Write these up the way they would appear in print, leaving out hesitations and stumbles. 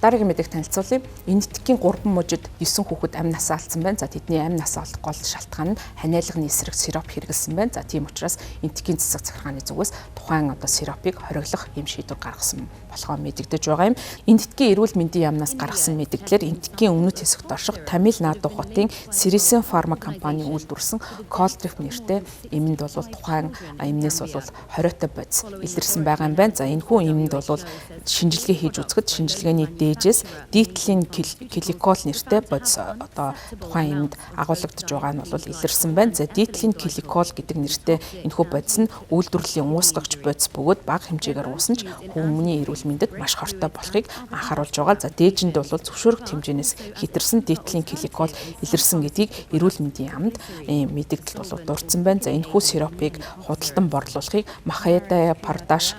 Дараагийн мэдээг танилцуулъя. Энэтхэгийн 3 мужид 9 хүүхэд амь насаа алдсан байна. За тэдний амь насаа олох гол шалтгаан нь ханиалганы эсрэг сироп хэрэглэсэн байна. За тийм учраас энэтхэгийн цэцэг захиргааны зүгээс тухайн сиропыг хориглох юм шийдвэр гаргасан болохоо мэдэгдэж байгаа юм. Энэтхэгийн эрүүл мэндийн яамнаас гаргасан мэдээлэлээр энэтхэгийн өмнөд хэсэгт орших Тамил Наду хотын Сирисен фарма компани үйлдвэрлэсэн Колтриф нэртэй эмэнд бол тухайн эмнээс бол хориотой бодис илэрсэн байгаа юм байна. За энэхүү эмэнд бол шинжилгээ хийж үзэхэд шинжилгээний дээжээс диэтилийн гликол нэртэй бодис тухайн эмэнд агуулгадж байгаа нь бол илэрсэн байна. За диэтилийн гликол гэдэг нэртэй энэхүү бодис нь үйлдвэрлэлийн уусгагч бодис бөгөөд бага хэмжээгээр уусан ч хүмүүний эрүүл мэндэд маш хортой болохыг анхааруулж байгаа. За дээжинд бол зөвшөөрөгт хэмжээнээс хэтэрсэн диэтилийн гликол илэрсэн гэдгийг эрүүл мэндийн яамд мэдээлэл бол дурдсан байна. За энэхүү сиропыг худалдан борлуулахыг Махаяда Пардаш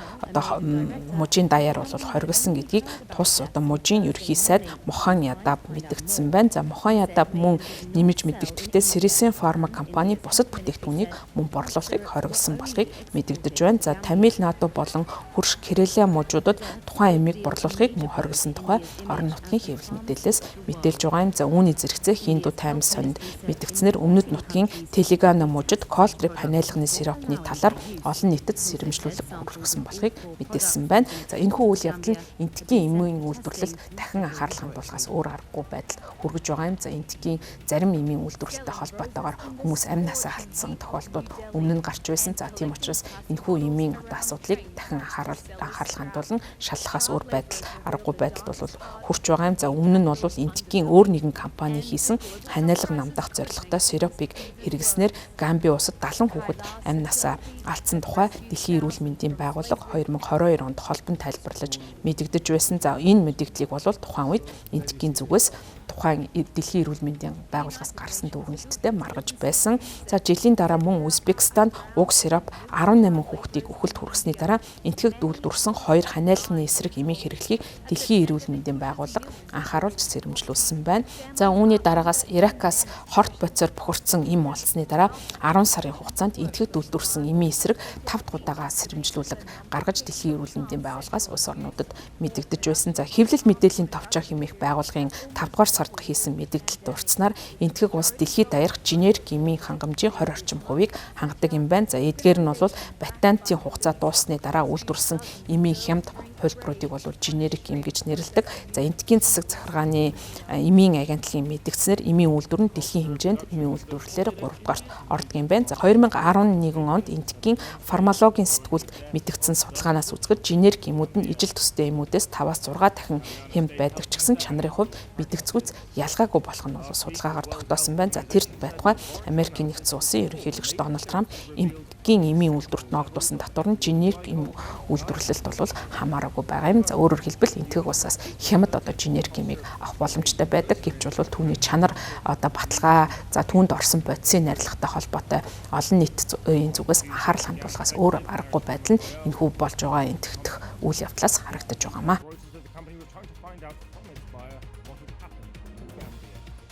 мужийн даяар бол хориглосон гэдгийг тус мужийн ерхий сайд Мохан Ядаб мэдгдсэн байна. За Мохан Ядаб мөн нэмж мэдэгдэхдээ Сирисен фарма компани бусад бүтээгдэхүүнийг мөн борлуулахыг хориглосон болохыг мэдэгдэж байна. За Тамил Наду болон хөрш Керэлэ мужуудад тухайн эмийг борлуулахыг мөн хориглосон тухай орон нутгийн хэвлэл мэдээлэлээс мэдээлж байгаа юм. За үүний зэрэгцээ Хинду Таймс сонинд мэдгдснээр өмнөд нутгийн Телегана мужид Колтриф ханиалганы сиропны талаар олон нийтэд сэрэмжлүүлэг хүргэсэн болохыг мэдээлсэн байна. За энэхүү үйл явдал нь энэтхэгийн эмийн үйлдвэрлэлд дахин анхаарал хандуулахаас өөр аргагүй байдал хүргэж байгаа юм. За энэтхэгийн зарим эмийн үйлдвэрлэлтэй холбоотойгоор хүмүүс амь насаа алдсан тохиолдлууд өмнө нь гарч байсан. За тийм учраас энэхүү эмийн асуудлыг дахин анхаарал хандуулна шаллахаас өөр байдал аргагүй байдалд бол хүрч байгаа юм. За өмнө нь бол энэтхэгийн өөр нэгэн компани хийсэн ханиалга намдах зорилготой сиропыг хэрэглэснээр Гамби улсад 70 хүүхэд амь насаа алдсан тухай Дэлхийн эрүүл мэндийн байгууллага 2022 онд холбон тайлбарлаж мэдэгдэж байсан. За энэ мэдээллийг бол тухайн үед энэтхэгийн зүгээс тухайн Дэлхийн эрүүл мэндийн байгууллагаас гарсан дүгнэлттэй маргаж байсан. За жилийн дараа мөн Узбекистан уг сироп 18 хүүхдийг үхэлд хүргэсний дараа энэтхэгт үйлдвэрсэн 2 ханиалганы эсрэг эмийг хэрэглэхийг Дэлхийн эрүүл мэндийн байгууллага анхааруулж сэрэмжлүүлсэн байна. За үүний дараагаас Иракаас хорт бодисоор бохирдсан эм олцсны дараа 10 сарын хугацаанд энэтхэгт үйлдвэрсэн эмийн эсрэг 5 дахь удаага сэрэмжлүүлэг гаргаж Дэлхийн эрүүл мэндийн байгууллагаас улс орнуудад мэдэгдэж байсан. За хэвлэл мэдээллийн товчоо хэмээх байгууллагын 5 дугаар сард хийсэн мэдээлэлд дурдсанаар энэтхэг улс дэлхийд даярх генерик эмийн хангамжийн 20 орчим хувийг хангадаг юм байна. За эдгээр нь бол патентын хугацаа дууссаны дараа үйлдвэрсэн эмийн хямд хувилбаруудыг бол генерик эм гэж нэрлэдэг. За энэтхэгийн цэцэг захиргааны эмийн агентлагийн мэдгдснээр эмийн үйлдвэр нь дэлхийн хэмжээнд эмийн үйлдвэрлэлээр 3 дугаарт ордог юм байна. За 2011 онд энэтхэгийн фармакологийн сэтгүүлд мэдгдсэн судалгаанаас үзэхэд генерик эмүүд нь ижил төстэй эмүүдээс 5-6 дахин хямд байдаг ч гэсэн чанарын хувьд мэдгцгүйц ялгаагүй болох нь бол судалгаагаар тогтоосон байна. За тэрд байтугай Америкийн нэгдсэн улсын ерөнхийлөгч Дональд Трамп энэтхэгийн эмийн үйлдвэрт ногдуулсан татвар нь генерик эм үйлдвэрлэлд бол хамаараагүй байгаа юм. За өөрөөр хэлбэл энэтхэг улсаас хямд генерик эмийг авах боломжтой байдаг. Гэвч бол түүний чанар баталгаа за түүнд орсон бодисын нарийнгатай холбоотой олон нийтийн зүгээс анхаарал хандуулахаас өөр аргагүй байдал нь энэхүү болж байгаа энэтхэгдэх үйл явдлаас харагдаж байгаамаа.